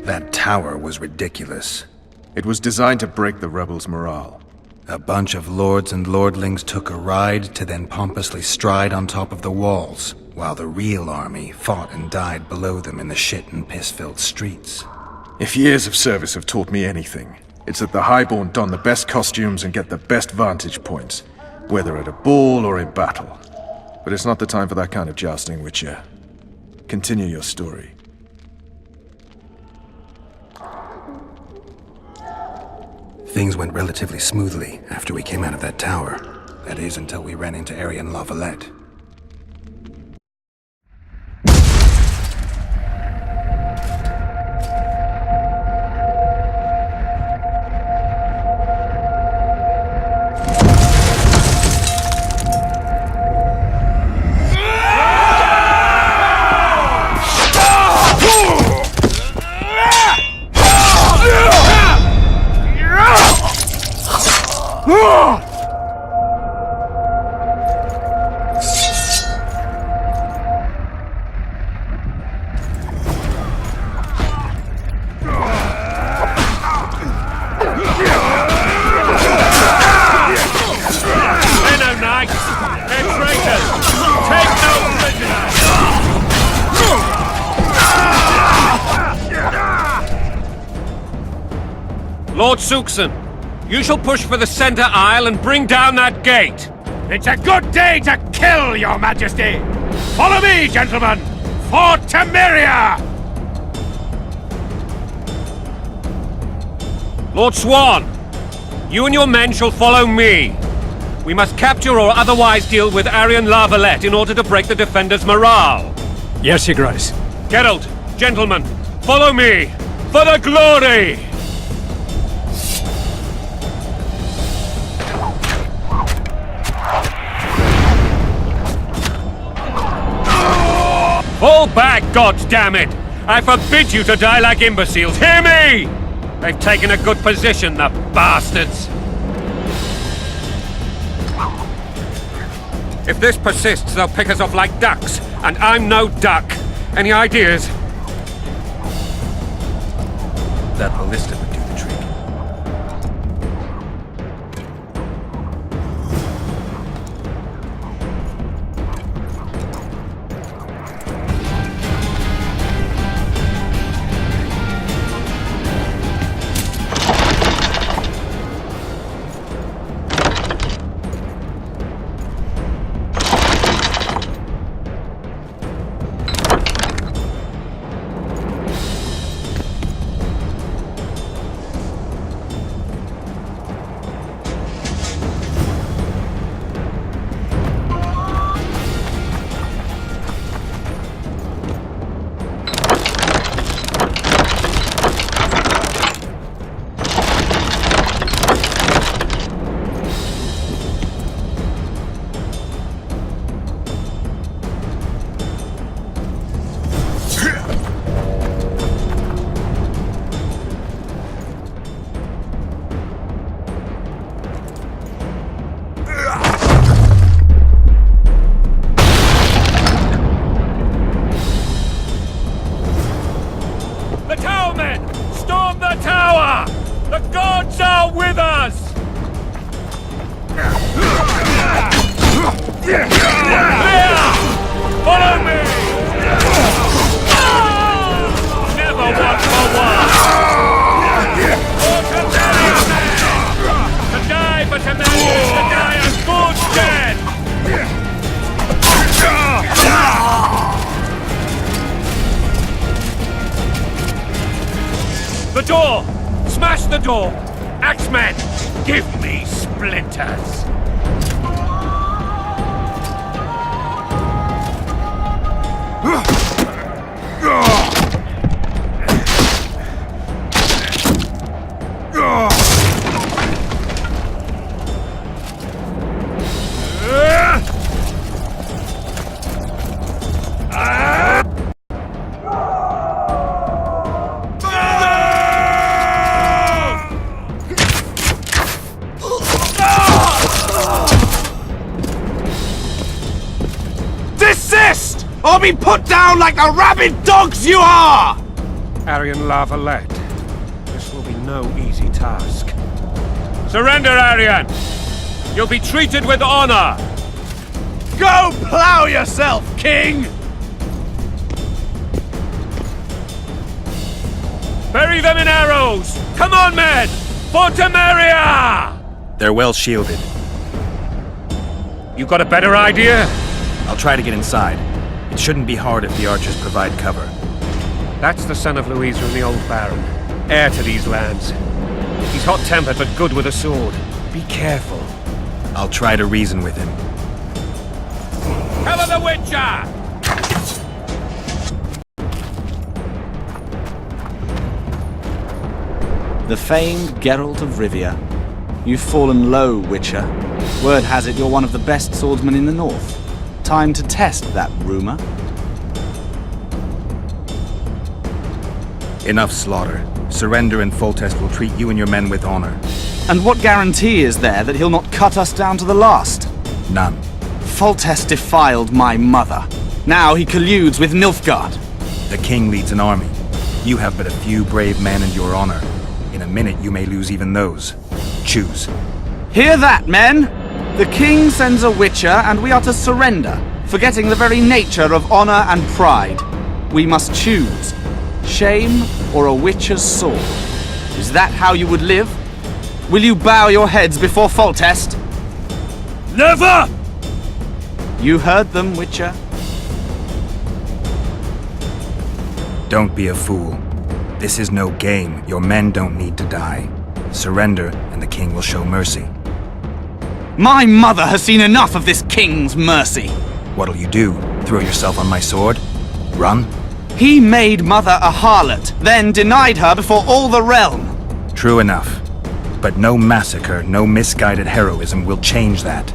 That tower was ridiculous. It was designed to break the rebels' morale. A bunch of lords and lordlings took a ride to then pompously stride on top of the walls, while the real army fought and died below them in the shit and piss-filled streets. If years of service have taught me anything, it's that the Highborn don the best costumes and get the best vantage points, whether at a ball or in battle. But it's not the time for that kind of jousting, Witcher. Continue your story. Things went relatively smoothly after we came out of that tower. That is, until we ran into Aryan La Valette. Lord Suxon, you shall push for the center aisle and bring down that gate. It's a good day to kill, your majesty! Follow me, gentlemen! For Temeria! Lord Swan, you and your men shall follow me. We must capture or otherwise deal with Aryan La Valette in order to break the defenders' morale. Yes, Your Grace. Geralt, gentlemen, follow me! For the glory! Fall back, goddammit! I forbid you to die like imbeciles, hear me! They've taken a good position, the bastards! If this persists, they'll pick us off like ducks, and I'm no duck. Any ideas? That ballista would do the trick. Follow me! Never one for one! For Temeria, man! To die for Temeria is to die a good death! The door! Smash the door! Axemen, give me splinters! Desist! Or be put down like the rabid dogs you are! Aryan Lavalette. This will be no easy task. Surrender, Aryan! You'll be treated with honor! Go plow yourself, King! Bury them in arrows! Come on, men! For Temeria! They're well shielded. You got a better idea? I'll try to get inside. It shouldn't be hard if the archers provide cover. That's the son of Louisa and the old Baron. Heir to these lands. He's hot-tempered but good with a sword. Be careful. I'll try to reason with him. Cover the Witcher! The famed Geralt of Rivia. You've fallen low, Witcher. Word has it you're one of the best swordsmen in the north. Time to test that rumor. Enough slaughter. Surrender and Foltest will treat you and your men with honor. And what guarantee is there that he'll not cut us down to the last? None. Foltest defiled my mother. Now he colludes with Nilfgaard. The king leads an army. You have but a few brave men and your honor. In a minute you may lose even those. Choose. Hear that, men! The king sends a witcher and we are to surrender, forgetting the very nature of honor and pride. We must choose. Shame or a witcher's sword? Is that how you would live? Will you bow your heads before Foltest? Never! You heard them, Witcher. Don't be a fool. This is no game. Your men don't need to die. Surrender, and the king will show mercy. My mother has seen enough of this king's mercy. What'll you do? Throw yourself on my sword? Run? He made mother a harlot, then denied her before all the realm. True enough. But no massacre, no misguided heroism will change that.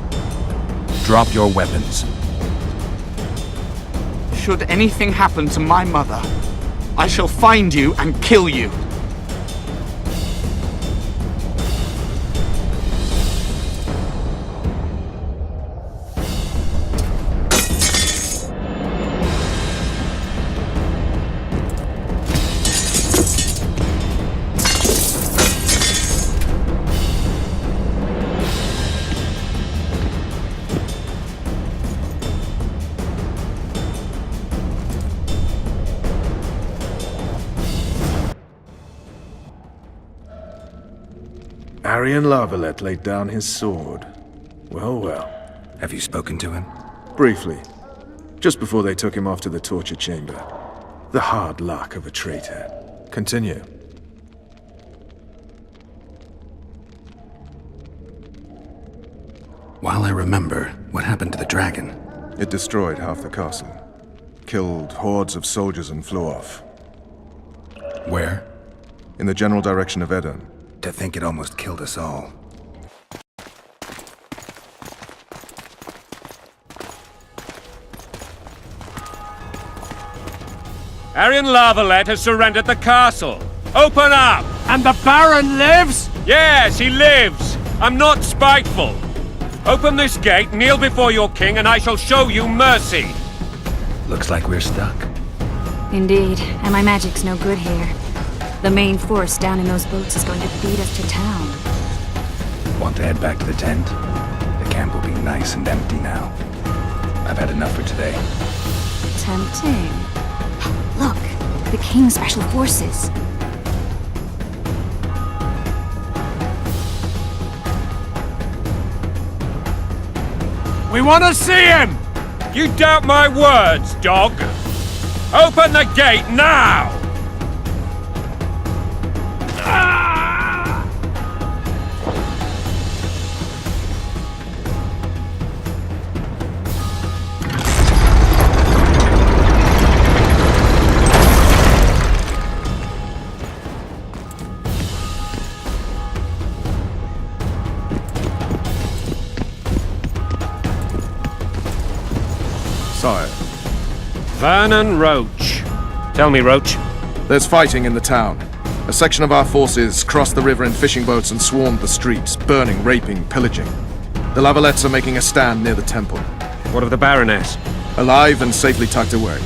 Drop your weapons. Should anything happen to my mother, I shall find you and kill you. Aryan Lavalette laid down his sword. Well, well. Have you spoken to him? Briefly. Just before they took him off to the torture chamber. The hard luck of a traitor. Continue. While I remember, what happened to the dragon? It destroyed half the castle. Killed hordes of soldiers and flew off. Where? In the general direction of Edon. To think it almost killed us all. Aryan Lavalette has surrendered the castle. Open up! And the Baron lives? Yes, he lives. I'm not spiteful. Open this gate, kneel before your king, and I shall show you mercy. Looks like we're stuck. Indeed, and my magic's no good here. The main force down in those boats is going to beat us to town. Want to head back to the tent? The camp will be nice and empty now. I've had enough for today. Tempting. Look, the King's Special Forces. We want to see him! You doubt my words, dog? Open the gate now! Sire, Vernon Roach. Tell me, Roach. there's fighting in the town. A section of our forces crossed the river in fishing boats and swarmed the streets, burning, raping, pillaging. The Lavalettes are making a stand near the temple. What of the Baroness? Alive and safely tucked away.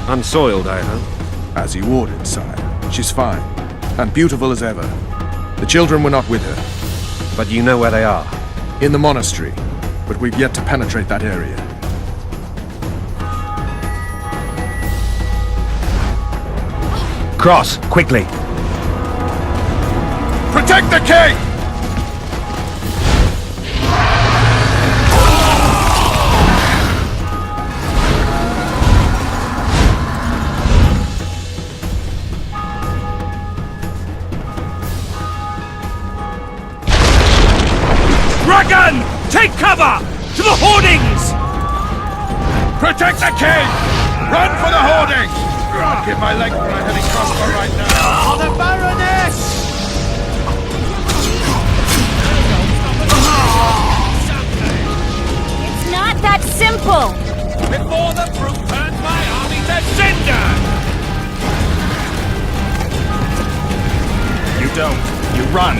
Unsoiled, I hope. As you ordered, sire. She's fine, and beautiful as ever. The children were not with her. But you know where they are? In the monastery, but we've yet to penetrate that area. Cross, quickly! Protect the king! Dragon! Take cover! To the hoardings! Protect the king! Run for the hoardings! I'd give my leg for a heavy crossbow right now. The Baroness! It's not that simple! Before the brute turns my army to cinder! You don't. You run.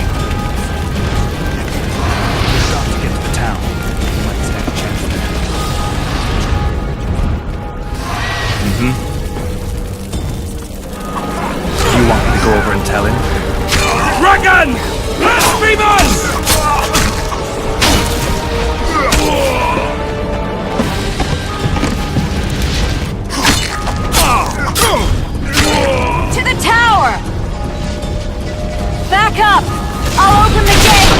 We've got to get to the town. We might stand a chance there. You want me to go over and tell him? Dragon! Blasphemers! To the tower! Back up! I'll open the gate!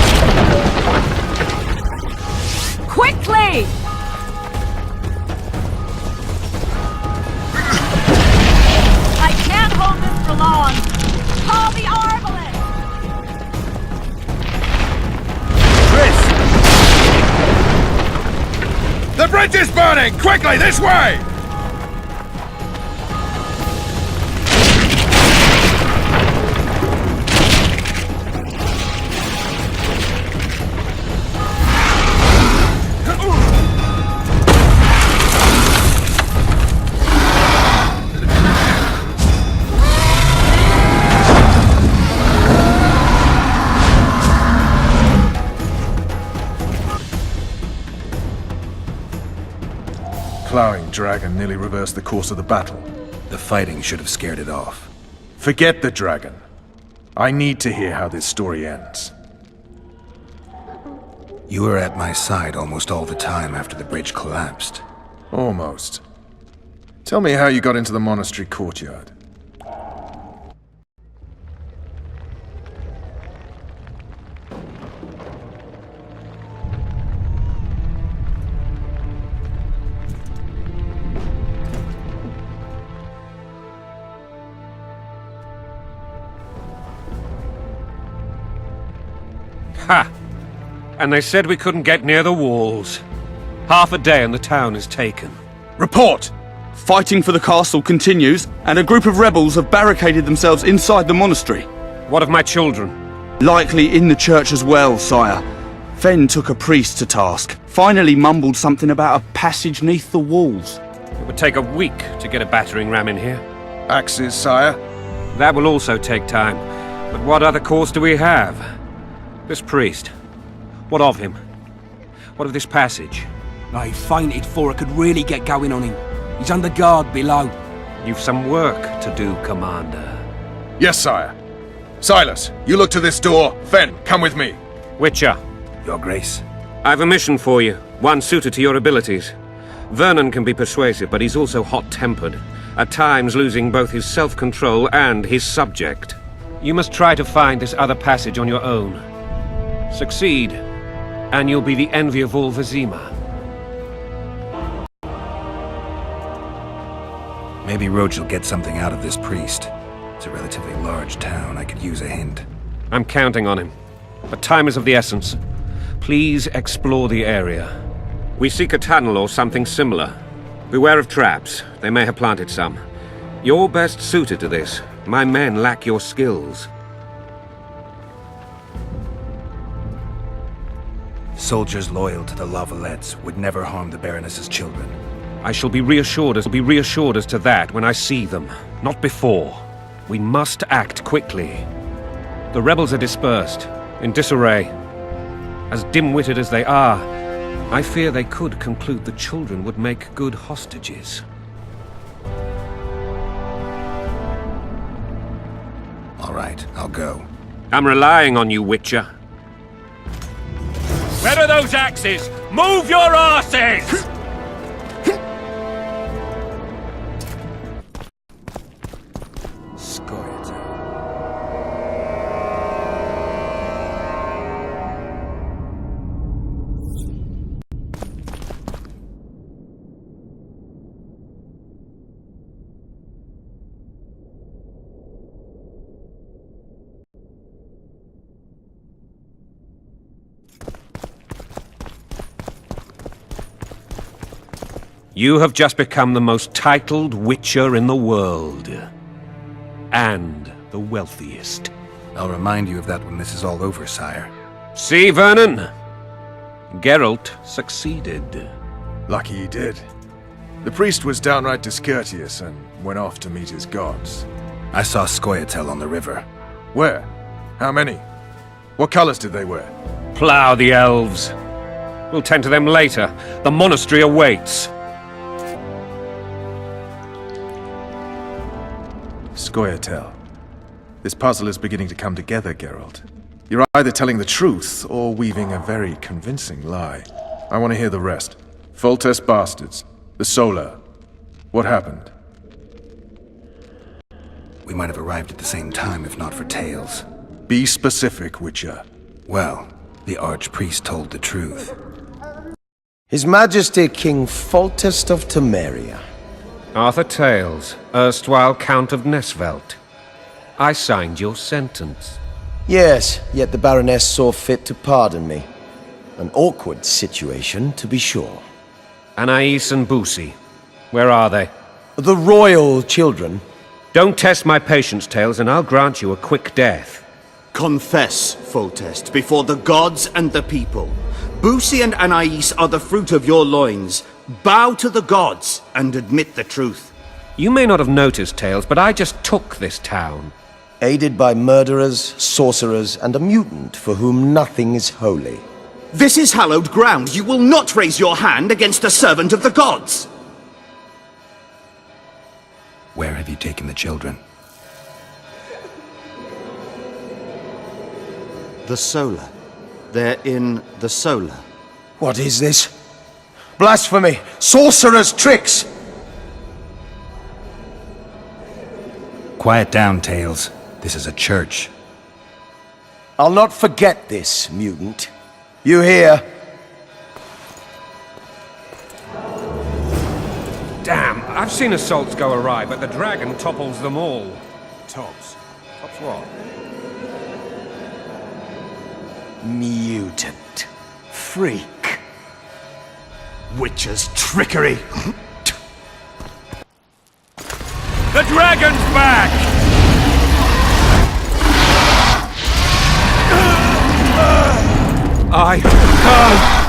Quickly! I can't hold this for long! Call the arbalest! The bridge is burning! Quickly, this way! Plowing dragon nearly reversed the course of the battle. The fighting should have scared it off. Forget the dragon. I need to hear how this story ends. You were at my side almost all the time after the bridge collapsed. Almost. Tell me how you got into the monastery courtyard. Ha! And they said we couldn't get near the walls. Half a day and the town is taken. Report! Fighting for the castle continues, and a group of rebels have barricaded themselves inside the monastery. What of my children? Likely in the church as well, sire. Fen took a priest to task. Finally mumbled something about a passage neath the walls. It would take a week to get a battering ram in here. Axes, sire. That will also take time. But what other course do we have? This priest. What of him? What of this passage? I fainted before I could really get going on him. He's under guard below. You've some work to do, Commander. Yes, sire. Silas, you look to this door. Fen, come with me. Witcher, Your Grace. I've a mission for you, one suited to your abilities. Vernon can be persuasive, but he's also hot-tempered, at times losing both his self-control and his subject. You must try to find this other passage on your own. Succeed, and you'll be the envy of all Vizima. Maybe Roach will get something out of this priest. It's a relatively large town. I could use a hint. I'm counting on him. But time is of the essence. Please explore the area. We seek a tunnel or something similar. Beware of traps. They may have planted some. You're best suited to this. My men lack your skills. Soldiers loyal to the Lavalettes would never harm the Baroness's children. I shall be reassured as to that when I see them, not before. We must act quickly. The rebels are dispersed, in disarray. As dim-witted as they are, I fear they could conclude the children would make good hostages. right, I'll go. I'm relying on you, Witcher. Where are those axes? Move your asses! You have just become the most titled Witcher in the world. And the wealthiest. I'll remind you of that when this is all over, sire. See, Vernon? Geralt succeeded. Lucky he did. The priest was downright discourteous and went off to meet his gods. I saw Scoia'tael on the river. Where? How many? What colors did they wear? Plough the elves. We'll tend to them later. The monastery awaits. Scoia'tael. This puzzle is beginning to come together, Geralt. You're either telling the truth or weaving a very convincing lie. I want to hear the rest. Foltest bastards. The Solar. What happened? We might have arrived at the same time if not for Tales. Be specific, Witcher. Well, the Archpriest told the truth. His Majesty King Foltest of Temeria. Arthur Tales, erstwhile Count of Nesvelt. I signed your sentence. Yes, yet the Baroness saw fit to pardon me. An awkward situation, to be sure. Anais and Boussy, where are they? The royal children. Don't test my patience, Tales, and I'll grant you a quick death. Confess, Foltest, before the gods and the people. Boussy and Anais are the fruit of your loins. Bow to the gods and admit the truth. You may not have noticed, Tales, but I just took this town. Aided by murderers, sorcerers, and a mutant for whom nothing is holy. This is hallowed ground. You will not raise your hand against a servant of the gods. Where have you taken the children? The Solar. They're in the Solar. What is this? Blasphemy! Sorcerer's tricks! Quiet down, Tales. This is a church. I'll not forget this, mutant. You hear? Damn, I've seen assaults go awry, but the dragon topples them all. Tops? Tops what? Mutant. Freak. Witcher's trickery. The dragon's back! I can't!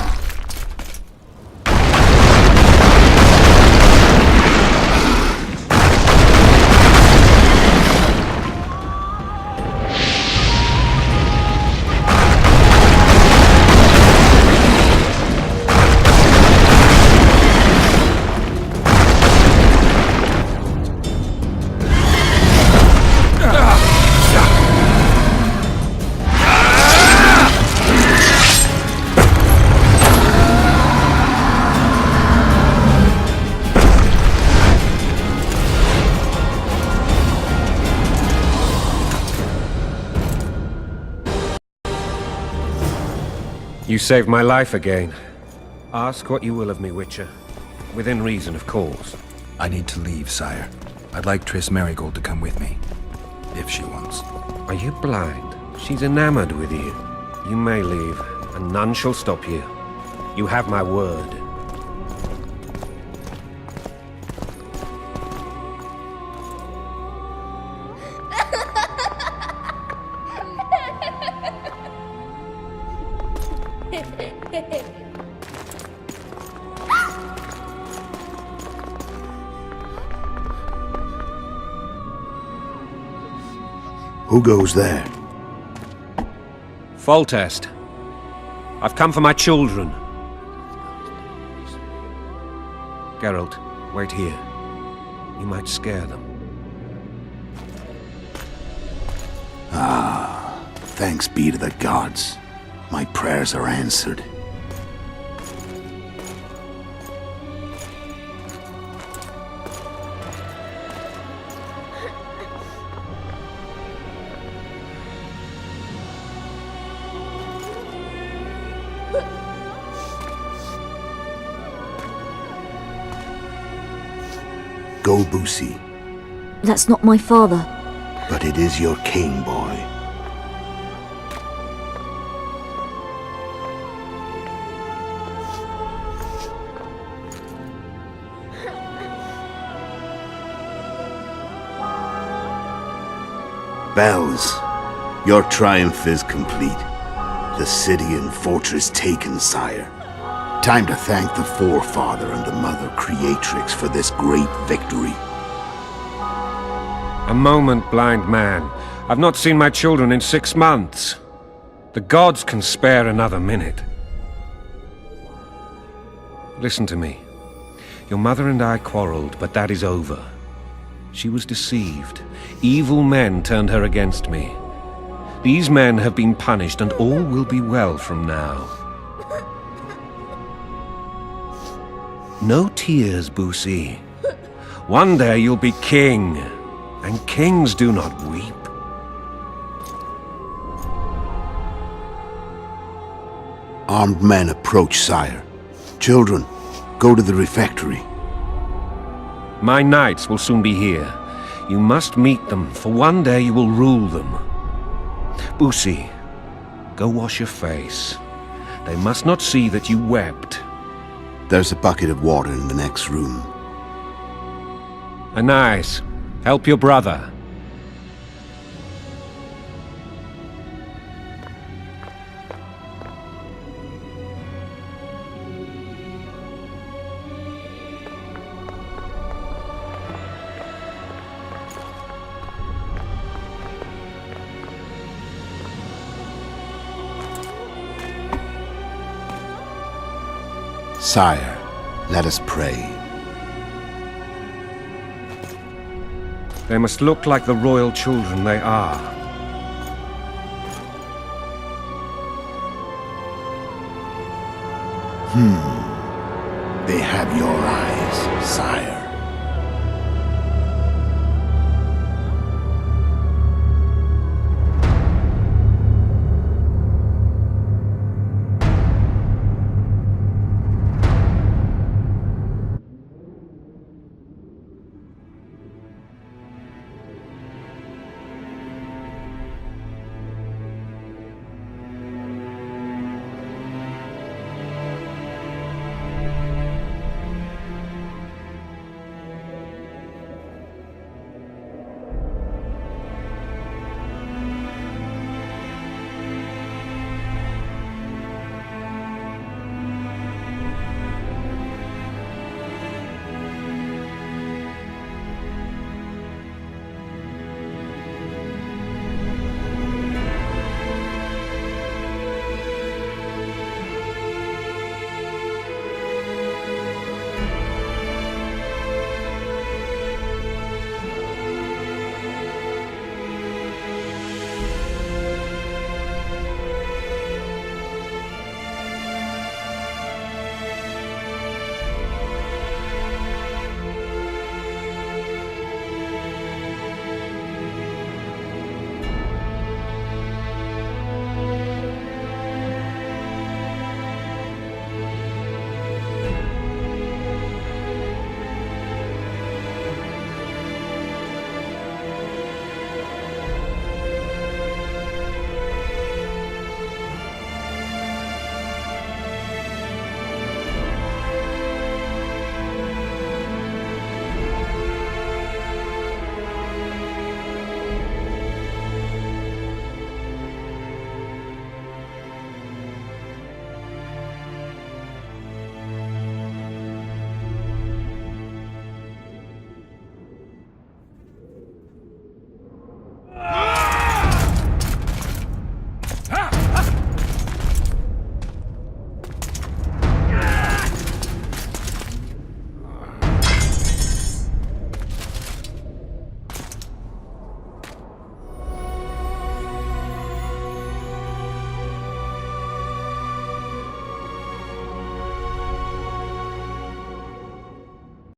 You saved my life again. Ask what you will of me, Witcher. Within reason, of course. I need to leave, sire. I'd like Triss Merigold to come with me. If she wants. Are you blind? She's enamored with you. You may leave, and none shall stop you. You have my word. Who goes there? Foltest. I've come for my children. Geralt, wait here. You might scare them. Thanks be to the gods. My prayers are answered. Go, Boosie. That's not my father. But it is your king, boy. Bells, your triumph is complete. The city and fortress taken, sire. Time to thank the Forefather and the Mother Creatrix for this great victory. A moment, blind man. I've not seen my children in 6 months. The gods can spare another minute. Listen to me. Your mother and I quarreled, but that is over. She was deceived. Evil men turned her against me. These men have been punished, and all will be well from now. No tears, Boosie. One day you'll be king, and kings do not weep. Armed men approach, sire. Children, go to the refectory. My knights will soon be here. You must meet them, for one day you will rule them. Boosie, go wash your face. They must not see that you wept. There's a bucket of water in the next room. Anais, help your brother. Sire, let us pray. They must look like the royal children they are. They have your eyes, sire.